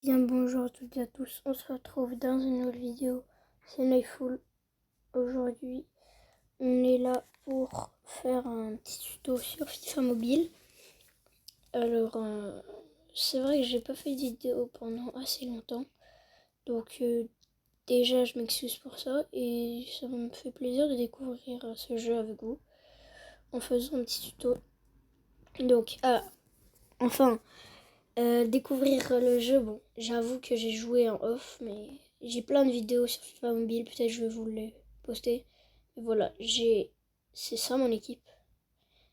Bien bonjour à toutes et à tous, on se retrouve dans une nouvelle vidéo, c'est Nightfall. Aujourd'hui on est là pour faire un petit tuto sur FIFA Mobile. Alors c'est vrai que j'ai pas fait de vidéo pendant assez longtemps, donc déjà je m'excuse pour ça et ça me fait plaisir de découvrir ce jeu avec vous en faisant un petit tuto. Donc découvrir le jeu, bon, j'avoue que j'ai joué en off, mais j'ai plein de vidéos sur FIFA Mobile, peut-être je vais vous les poster. Et voilà, c'est ça mon équipe.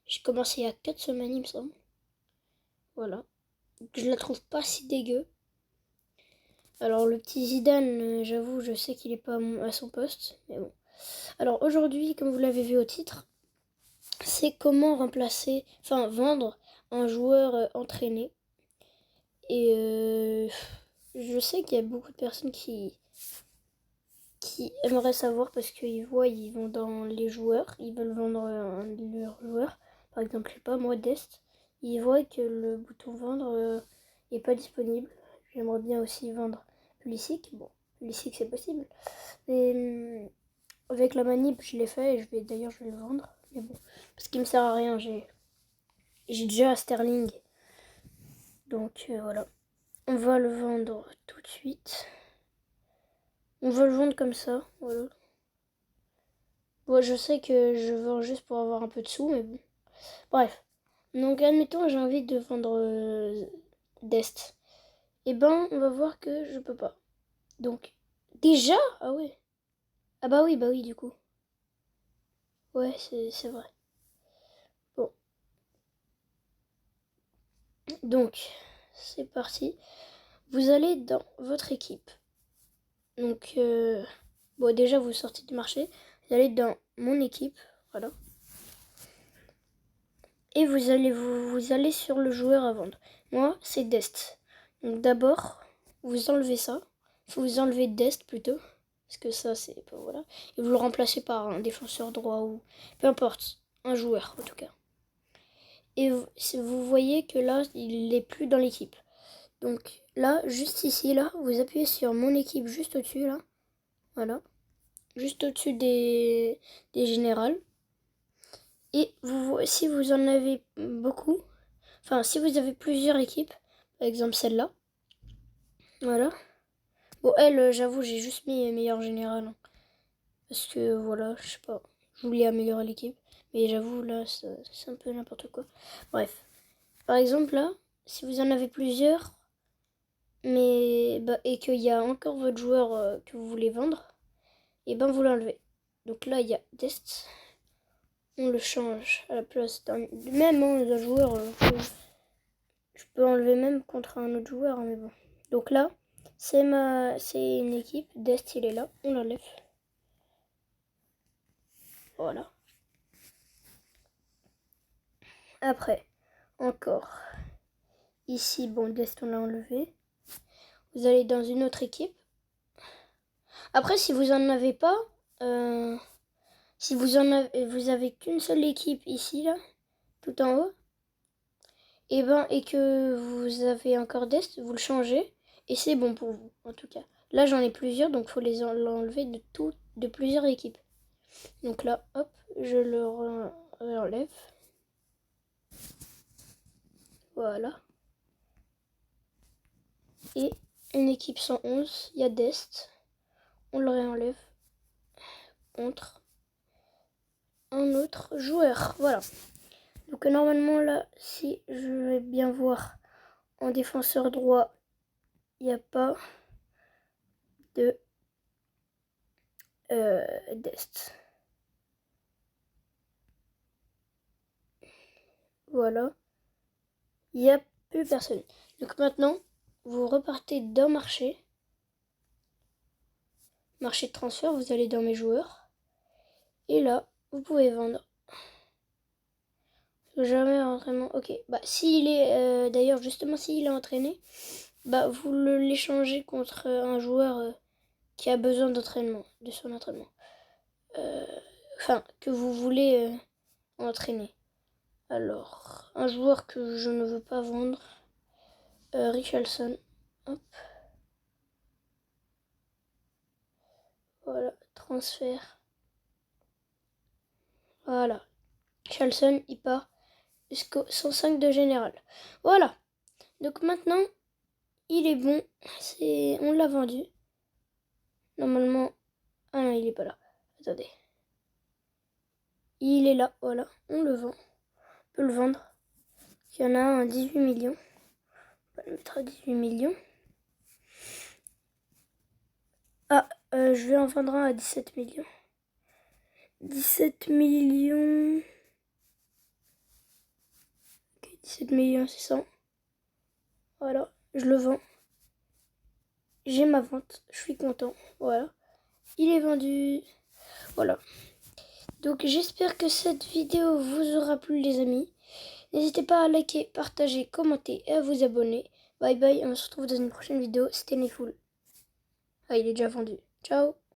J'ai commencé il y a 4 semaines, il me semble. Voilà. Je la trouve pas si dégueu. Alors le petit Zidane, j'avoue, je sais qu'il est pas à son poste, mais bon. Alors aujourd'hui, comme vous l'avez vu au titre, c'est comment vendre un joueur entraîné. Et je sais qu'il y a beaucoup de personnes qui aimeraient savoir parce qu'ils vont dans les joueurs, ils veulent vendre un de leurs joueurs. Par exemple, je sais pas, moi, Dest, ils voient que le bouton vendre est pas disponible. J'aimerais bien aussi vendre Pulisic. Bon, Pulisic c'est possible. Mais avec la manip, je l'ai fait et je vais le vendre. Mais bon, parce qu'il me sert à rien, j'ai déjà Sterling. Donc voilà. On va le vendre tout de suite. On va le vendre comme ça, voilà. Bon, je sais que je vends juste pour avoir un peu de sous, mais bon. Bref. Donc, admettons, j'ai envie de vendre Dest. Et ben, on va voir que je peux pas. Donc, déjà? Ah ouais. Ah bah oui, du coup. Ouais, c'est vrai. Bon. Donc, c'est parti. Vous allez dans votre équipe. Donc, bon, déjà, vous sortez du marché. Vous allez dans mon équipe. Voilà. Et vous allez sur le joueur à vendre. Moi, c'est Dest. Donc d'abord, vous enlevez ça. Il faut vous enlever Dest plutôt. Parce que ça, c'est pas... Voilà. Et vous le remplacez par un défenseur droit ou... Peu importe. Un joueur, en tout cas. Et vous voyez que là, il n'est plus dans l'équipe. Donc là, juste ici, là, vous appuyez sur mon équipe juste au-dessus, là. Voilà. Juste au-dessus des générales. Et si vous en avez beaucoup, enfin si vous avez plusieurs équipes, par exemple celle-là, voilà. Bon elle, j'avoue, j'ai juste mis meilleur général, hein, parce que voilà, je sais pas, je voulais améliorer l'équipe, mais j'avoue là, c'est un peu n'importe quoi. Bref, par exemple là, si vous en avez plusieurs, et qu'il y a encore votre joueur que vous voulez vendre, et ben vous l'enlevez. Donc là il y a Dest. On le change à la place d'un joueur. Je peux enlever même contre un autre joueur, hein, mais bon. Donc là, c'est une équipe. Dest, il est là. On l'enlève. Voilà. Après, encore. Ici, bon, Dest, on l'a enlevé. Vous allez dans une autre équipe. Après, si vous en avez pas, si vous avez qu'une seule équipe ici, là, tout en haut, et que vous avez encore Dest, vous le changez et c'est bon pour vous, en tout cas. Là, j'en ai plusieurs, donc il faut l'enlever de plusieurs équipes. Donc là, hop, je le réenlève. Voilà. Et une équipe 111, il y a Dest. On le réenlève contre un autre joueur. Voilà. Donc normalement là, si je vais bien voir en défenseur droit, il n'y a pas de Dest. Voilà. Il n'y a plus personne. Donc maintenant, vous repartez dans marché. Marché de transfert, vous allez dans mes joueurs. Et là, vous pouvez vendre. Jamais entraînement. Ok. Bah s'il est d'ailleurs justement s'il est entraîné, bah vous l'échangez contre un joueur qui a besoin d'entraînement, de son entraînement. Enfin, que vous voulez entraîner. Alors, un joueur que je ne veux pas vendre, Richarlison. Hop. Voilà, transfert. Voilà. Charleston, il part jusqu'au 105 de général. Voilà. Donc maintenant, il est bon. On l'a vendu. Normalement... Ah non, il est pas là. Attendez. Il est là, voilà. On le vend. On peut le vendre. Il y en a un à 18 millions. On va le mettre à 18 millions. Ah, je vais en vendre un à 17 millions. 17 millions... Ok, 17 millions 600. Voilà, je le vends. J'ai ma vente, je suis content. Voilà, il est vendu. Voilà. Donc j'espère que cette vidéo vous aura plu les amis. N'hésitez pas à liker, partager, commenter et à vous abonner. Bye bye, on se retrouve dans une prochaine vidéo. C'était Neful. Ah, il est déjà vendu. Ciao.